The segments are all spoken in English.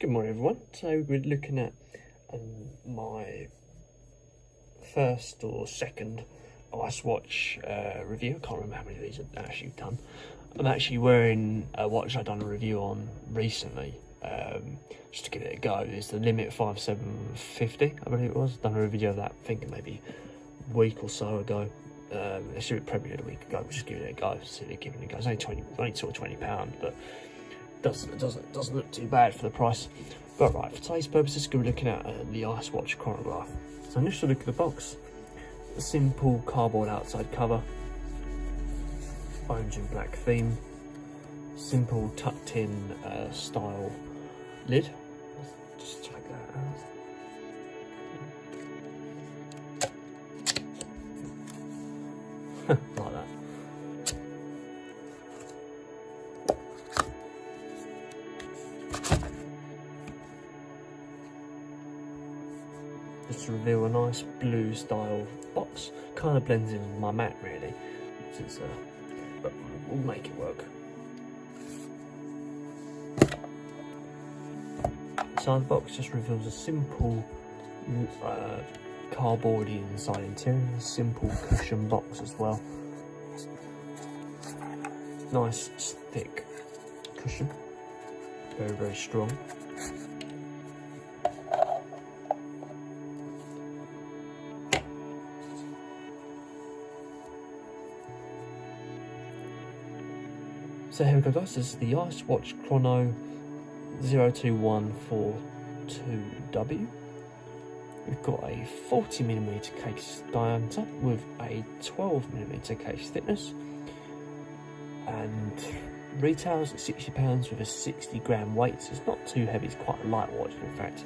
Good morning everyone. So we're looking at my first or second ICE Watch review. I can't remember how many of these I've actually done. I'm actually wearing a watch I've done a review on recently, just to give it a go. It's the Limit 5750, I believe it was. Done a review of that, I think maybe a week or so ago. It should have premiered a week ago, but just give it a go, see it giving it a go. It's only sort of £20, but doesn't look too bad for the price. But right, for today's purposes, we're looking at the ICE Watch Chronograph. So initial look at the box, a simple cardboard outside cover, orange and black theme, simple tucked in style lid. Let's just check that out. Like that. Just to reveal a nice blue style box, kind of blends in with my mat really, which is, but we'll make it work. Inside the box just reveals a simple cardboardy inside interior, a simple cushion box as well. Nice thick cushion, very strong. So here we go guys, this is the ICE Watch Chrono 02142W. We've got a 40mm case diameter with a 12mm case thickness, and retails at £60 with a 60g weight, so it's not too heavy, it's quite a light watch in fact,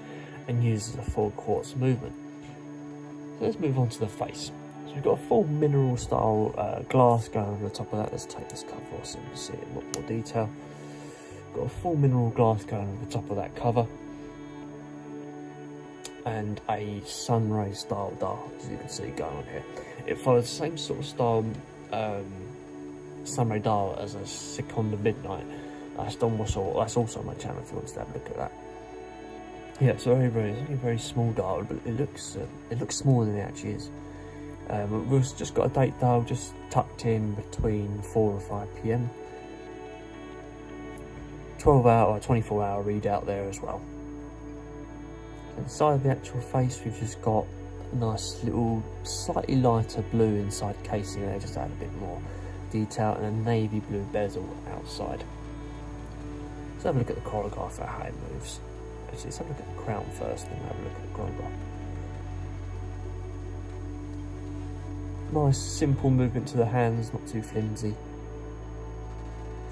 and uses a full quartz movement. So let's move on to the face. So we've got a full mineral style glass going over the top of that. Let's take this cover off so you can see it in a lot more detail. Got a full mineral glass going over the top of that cover, and a sunray style dial, as you can see going on here. It follows the same sort of style sunray dial as a Sekonda Midnight. That's also on my channel if you want to have a look at that. Yeah, it's very small dial, but it looks smaller than it actually is. We've just got a date dial just tucked in between 4 and 5 PM. 12-hour or 24-hour readout there as well. Inside of the actual face, we've just got a nice little, slightly lighter blue inside casing there, just add a bit more detail, and a navy blue bezel outside. Let's have a look at the chronograph, at how it moves. Actually, let's have a look at the crown first, then have a look at the chronograph. Nice simple movement to the hands, not too flimsy.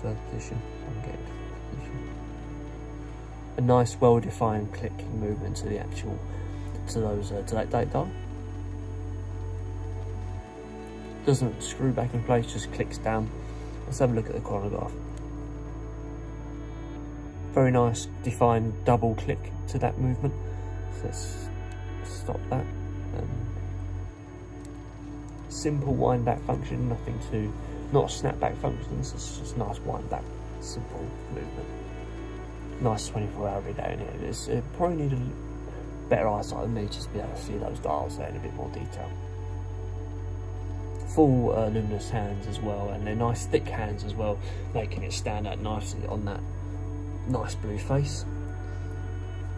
Third position, I'm getting third position. A nice well-defined clicking movement to the actual, to that date dial. Doesn't screw back in place, just clicks down. Let's have a look at the chronograph. Very nice defined double click to that movement. So let's stop that. Simple wind back function, nothing too, not a snap back function, so it's just nice wind back, simple movement. Nice 24-hour readout in here. It probably need a better eyesight than me just to be able to see those dials there in a bit more detail. Full luminous hands as well, and they're nice thick hands as well, making it stand out nicely on that nice blue face.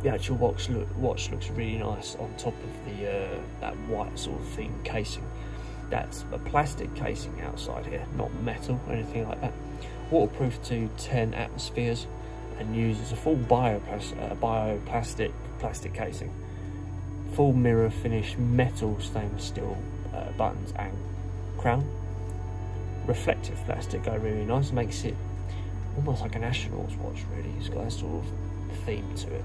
The actual watch looks really nice on top of the that white sort of theme casing. That's a plastic casing outside here, not metal or anything like that. Waterproof to 10 atmospheres, and uses a full bioplastic casing. Full mirror finish metal stainless steel buttons and crown. Reflective plastic, really nice, makes it almost like an astronaut's watch really. It's got that sort of theme to it.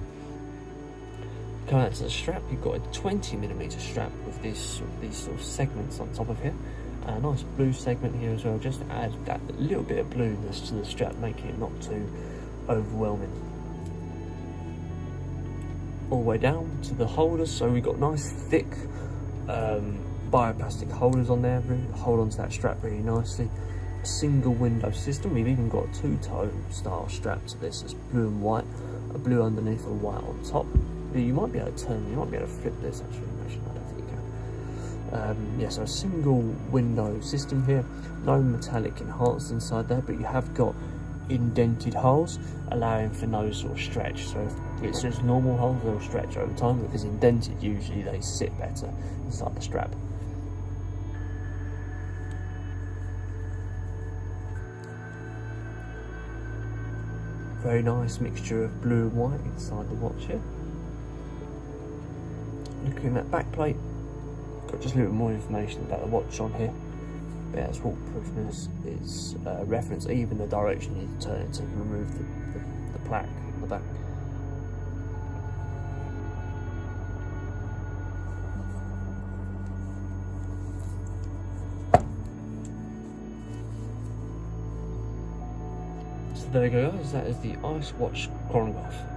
Coming out to the strap, you've got a 20mm strap with these sort of segments on top of here. A nice blue segment here as well, just to add that little bit of blueness to the strap, making it not too overwhelming. All the way down to the holders, so we've got nice thick bioplastic holders on there, really hold onto that strap really nicely. Single window system. We've even got a two-tone style strap to this. It's blue and white, a blue underneath and white on top. You might be able to turn, you might be able to flip this actually. I don't think you can. Yeah, so a single window system here, no metallic enhanced inside there, but you have got indented holes allowing for no sort of stretch. So if it's just normal holes, they'll stretch over time, but if it's indented, usually they sit better inside the strap. Very nice mixture of blue and white inside the watch here. Looking at that back plate, got just a little more information about the watch on here. But yeah, its waterproofness is reference, even the direction you need to turn it to remove the plaque on the back. So there we go guys, that is the ICE Watch Chronograph.